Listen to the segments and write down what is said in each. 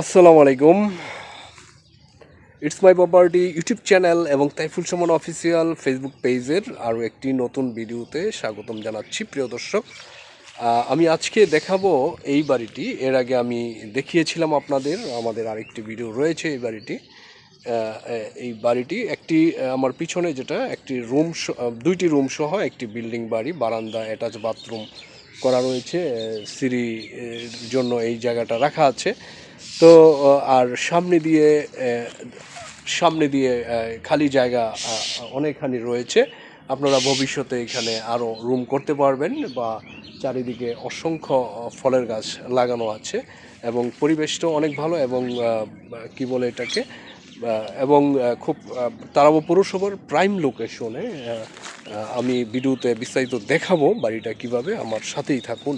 আসসালামু আলাইকুম। It's my property YouTube channel এবং তাইফুল সুমন অফিসিয়াল ফেসবুক পেজের আরও একটি নতুন ভিডিওতে স্বাগতম জানাচ্ছি প্রিয় দর্শক। আমি আজকে দেখাবো এই বাড়িটি। এর আগে আমি দেখিয়েছিলাম আপনাদের, আমাদের আরেকটি ভিডিও রয়েছে এই বাড়িটি। এই বাড়িটি একটি আমার পিছনে যেটা একটি রুম, দুইটি রুম সহ একটি বিল্ডিং বাড়ি, বারান্দা, অ্যাটাচ বাথরুম করা রয়েছে। সিঁড়ির জন্য এই জায়গাটা রাখা আছে। তো আর সামনে দিয়ে খালি জায়গা অনেকখানি রয়েছে। আপনারা ভবিষ্যতে এখানে আরও রুম করতে পারবেন, বা চারিদিকে অসংখ্য ফলের গাছ লাগানো আছে এবং পরিবেশটাও অনেক ভালো এবং কি বলে এটাকে, এবং খুব তারাবো পৌরসভার প্রাইম লোকেশনে। আমি ভিডিওতে বিস্তারিত দেখাবো বাড়িটা কিভাবে, আমার সাথেই থাকুন।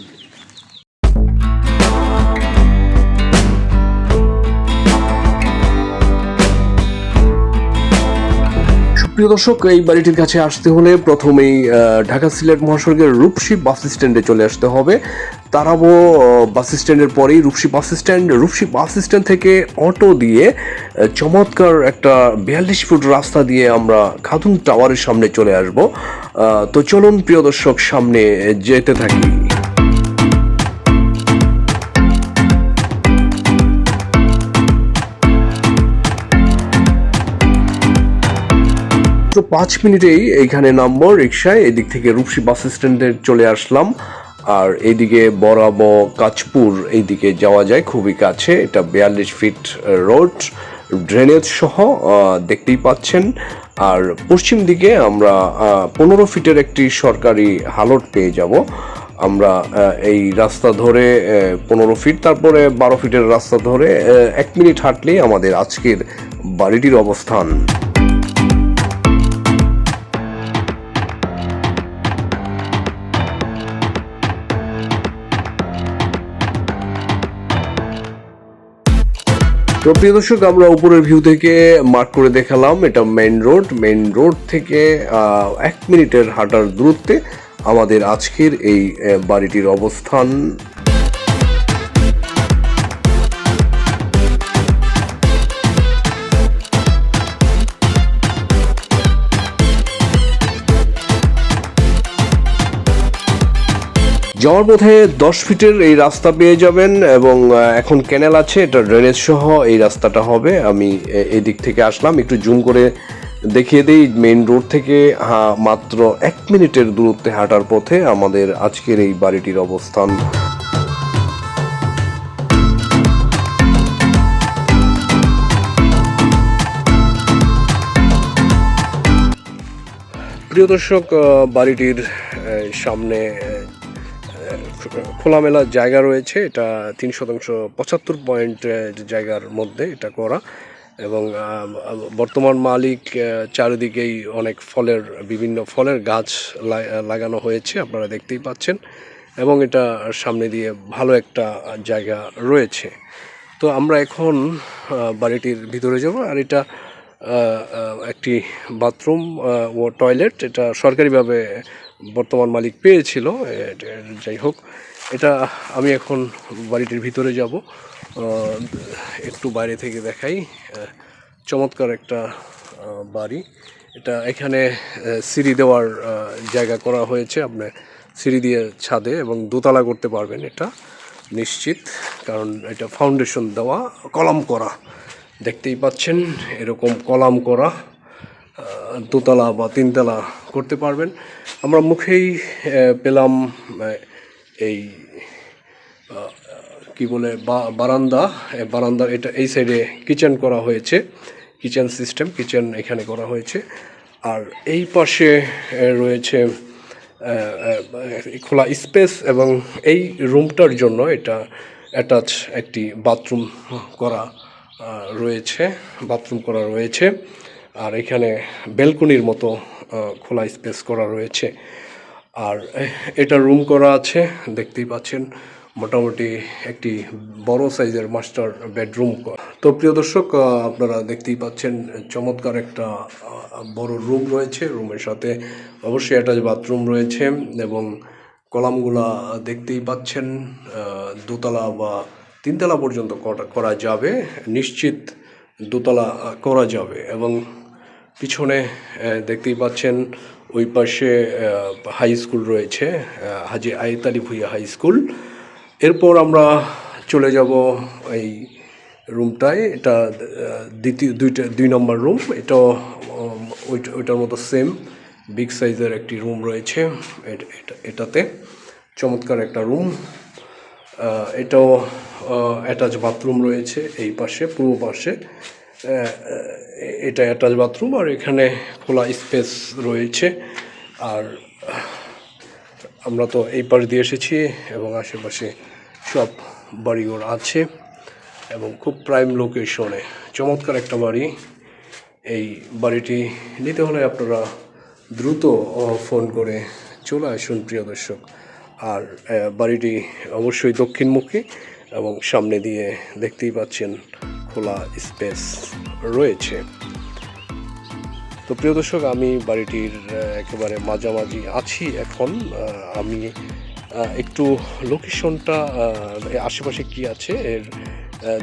প্রিয় দর্শক, এই বাড়িটির কাছে আসতে হলে প্রথমেই ঢাকা সিলেট মহাসড়কের রূপসী বাস স্ট্যান্ডে চলে আসতে হবে। তারাবো বাস স্ট্যান্ডের পরেই রূপসী বাস স্ট্যান্ড। রূপসী বাস স্ট্যান্ড থেকে অটো দিয়ে চমৎকার একটা 42 ফুট রাস্তা দিয়ে আমরা খাতুন টাওয়ারের সামনে চলে আসব। তো চলুন প্রিয় দর্শক, সামনে যেতে থাকি। তো 5 মিনিটেই এইখানে নামবো রিক্সায়। এদিক থেকে রূপসী বাস স্ট্যান্ডে চলে আসলাম, আর এইদিকে বরাবো কাঁচপুর এইদিকে যাওয়া যায় খুবই কাছে। এটা 42 ফিট রোড, ড্রেনেজ সহ দেখতেই পাচ্ছেন। আর পশ্চিম দিকে আমরা 15 ফিটের একটি সরকারি হালট পেয়ে যাব। আমরা এই রাস্তা ধরে 15 ফিট, তারপরে 12 ফিটের রাস্তা ধরে 1 মিনিট হাঁটলেই আমাদের আজকের বাড়িটির অবস্থান। তো প্রিয় দর্শক, আমরা উপরের ভিউ থেকে মার্ক করে দেখালাম, এটা মেইন রোড থেকে 1 মিনিটের হাঁটার দূরত্বে আমাদের আজকের এই বাড়িটির অবস্থান। যাওয়ার পথে 10 ফিটের এই রাস্তা পেয়ে যাবেন, এবং এখন ক্যানেল আছে, এটা ড্রেনেজ সহ এই রাস্তাটা হবে। আমি এই দিক থেকে আসলাম, একটু জুম করে দেখিয়ে দিই। মেইন রোড থেকে মাত্র 1 মিনিটের দূরত্বে হাঁটার পথে আমাদের আজকের এই বাড়িটির অবস্থান। প্রিয় দর্শক, বাড়িটির সামনে খোলামেলা জায়গা রয়েছে। এটা 375 পয়েন্ট জায়গার মধ্যে এটা করা, এবং বর্তমান মালিক চারিদিকেই অনেক বিভিন্ন ফলের গাছ লাগানো হয়েছে, আপনারা দেখতেই পাচ্ছেন। এবং এটা সামনে দিয়ে ভালো একটা জায়গা রয়েছে। তো আমরা এখন বাড়িটির ভিতরে যাব। আর এটা একটি বাথরুম ও টয়লেট, এটা সরকারিভাবে বর্তমান মালিক পেয়েছিল। যাই হোক, এটা আমি এখন বাড়িটির ভিতরে যাব। একটু বাইরে থেকে দেখাই। চমৎকার একটা বাড়ি। এটা এখানে সিঁড়ি দেওয়ার জায়গা করা হয়েছে। আপনি সিঁড়ি দিয়ে ছাদে এবং দোতলা করতে পারবেন, এটা নিশ্চিত, কারণ এটা ফাউন্ডেশন দেওয়া, কলাম করা। দেখতেই পাচ্ছেন এরকম কলাম করা, দোতলা বা তিনতলা করতে পারবেন। আমরা মুখেই পেলাম এই কি বলে বারান্দার এটা এই সাইডে কিচেন করা হয়েছে, কিচেন সিস্টেম, কিচেন এখানে করা হয়েছে। আর এই পাশে রয়েছে খোলা স্পেস, এবং এই রুমটার জন্য এটা অ্যাটাচ একটি বাথরুম করা রয়েছে। আর এখানে ব্যালকনির মতো খোলা স্পেস করা রয়েছে। আর এটা রুম করা আছে, দেখতেই পাচ্ছেন, মোটামুটি একটি বড় সাইজের মাস্টার বেডরুম। তো প্রিয় দর্শক, আপনারা দেখতেই পাচ্ছেন চমৎকার একটা বড় রুম রয়েছে। রুমের সাথে অবশ্যই অ্যাটাচ বাথরুম রয়েছে, এবং কলামগুলা দেখতেই পাচ্ছেন, দোতলা বা 3 তলা পর্যন্ত করা যাবে, নিশ্চিত দোতলা করা যাবে। এবং পিছনে দেখতেই পাচ্ছেন ওই পাশে হাই স্কুল রয়েছে, হাজী আয়েত আলী ভূঁইয়া হাই স্কুল। এরপর আমরা চলে যাব এই রুমটায়, এটা দুই নম্বর রুম। এটাও ওইটার মতো সেম বিগ সাইজের একটি রুম রয়েছে এটাতে, চমৎকার একটা রুম। এটাও অ্যাটাচ বাথরুম রয়েছে এই পাশে, পূর্ব পাশে এটা অ্যাটাচ বাথরুম, আর এখানে খোলা স্পেস রয়েছে। আর আমরা তো এই পাশ দিয়ে এসেছি এবং আশেপাশে সব বাড়িঘর আছে এবং খুব প্রাইম লোকেশনে চমৎকার একটা বাড়ি। এই বাড়িটি নিতে হলে আপনারা দ্রুত ফোন করে চলে আসুন প্রিয় দর্শক। আর বাড়িটি অবশ্যই দক্ষিণমুখী এবং সামনে দিয়ে দেখতেই পাচ্ছেন খোলা স্পেস রয়েছে। তো প্রিয় দর্শক, আমি বাড়িটির একেবারে মাঝামাঝি আছি এখন। আমি একটু লোকেশনটা আশেপাশে কি আছে এর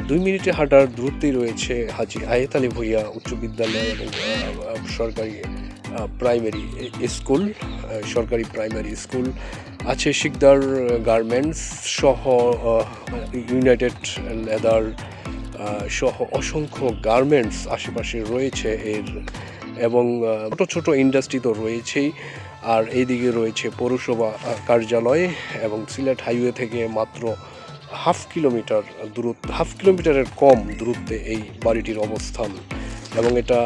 2 মিনিটে হাঁটার দূরত্বেই রয়েছে হাজী আয়েত আলী ভূঁইয়া উচ্চ বিদ্যালয় এবং সরকারি প্রাইমারি স্কুল। সরকারি প্রাইমারি স্কুল আছে, শিকদার গার্মেন্টস সহ ইউনাইটেড লেদার সহ অসংখ্য গার্মেন্টস আশেপাশে রয়েছে এর, এবং ছোট ছোট ইন্ডাস্ট্রি তো রয়েছেই। আর এইদিকে রয়েছে পৌরসভা কার্যালয় এবং সিলেট হাইওয়ে থেকে মাত্র হাফ কিলোমিটারের কম দূরত্বে এই বাড়িটির অবস্থান। এবং এটা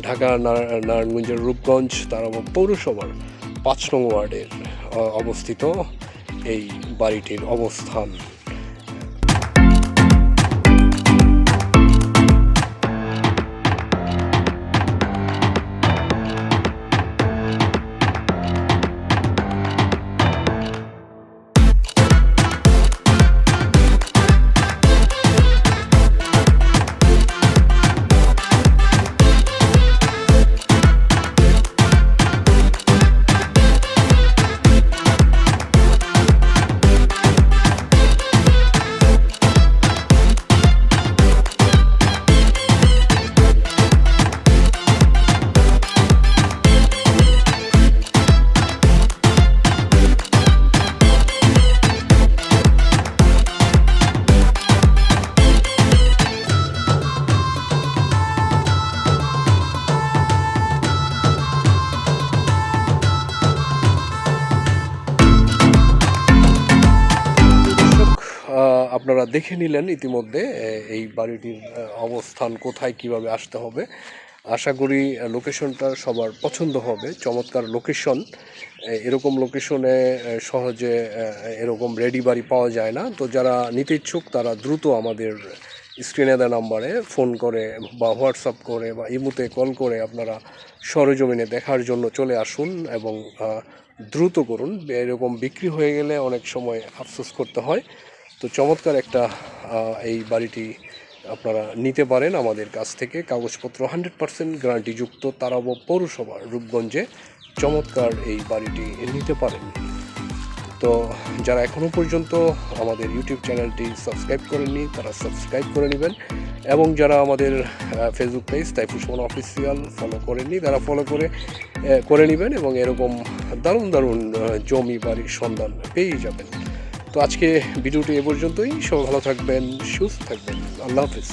ঢাকা নারায়ণগঞ্জের রূপগঞ্জ তারাব পৌরসভার 5 নং ওয়ার্ডের অবস্থিত এই বাড়িটির অবস্থান। আপনারা দেখে নিলেন ইতিমধ্যে এই বাড়িটির অবস্থান কোথায়, কিভাবে আসতে হবে। আশা করি লোকেশনটা সবার পছন্দ হবে। চমৎকার লোকেশন, এরকম লোকেশনে সহজে এরকম রেডি বাড়ি পাওয়া যায় না। তো যারা নিতে ইচ্ছুক তারা দ্রুত আমাদের স্ক্রিনে দেওয়া নাম্বারে ফোন করে বা হোয়াটসঅ্যাপ করে বা ইমোতে কল করে আপনারা সরেজমিনে দেখার জন্য চলে আসুন এবং দ্রুত করুন। এরকম বিক্রি হয়ে গেলে অনেক সময় আফসোস করতে হয়। তো চমৎকার একটা এই বাড়িটি আপনারা নিতে পারেন আমাদের কাছ থেকে, কাগজপত্র 100% গ্যারান্টিযুক্ত, তারাব পৌরসভা রূপগঞ্জে চমৎকার এই বাড়িটি নিতে পারেন। তো যারা এখনও পর্যন্ত আমাদের ইউটিউব চ্যানেলটি সাবস্ক্রাইব করেননি তারা সাবস্ক্রাইব করে নেবেন, এবং যারা আমাদের Facebook page Taifur Suman official follow করেননি তারা ফলো করে নেবেন, এবং এরকম দারুণ জমি বাড়ির সন্ধান পেয়ে যাবেন। তো আজকে ভিডিওটি এ পর্যন্তই। সবাই ভালো থাকবেন, সুস্থ থাকবেন। আল্লাহ হাফিজ।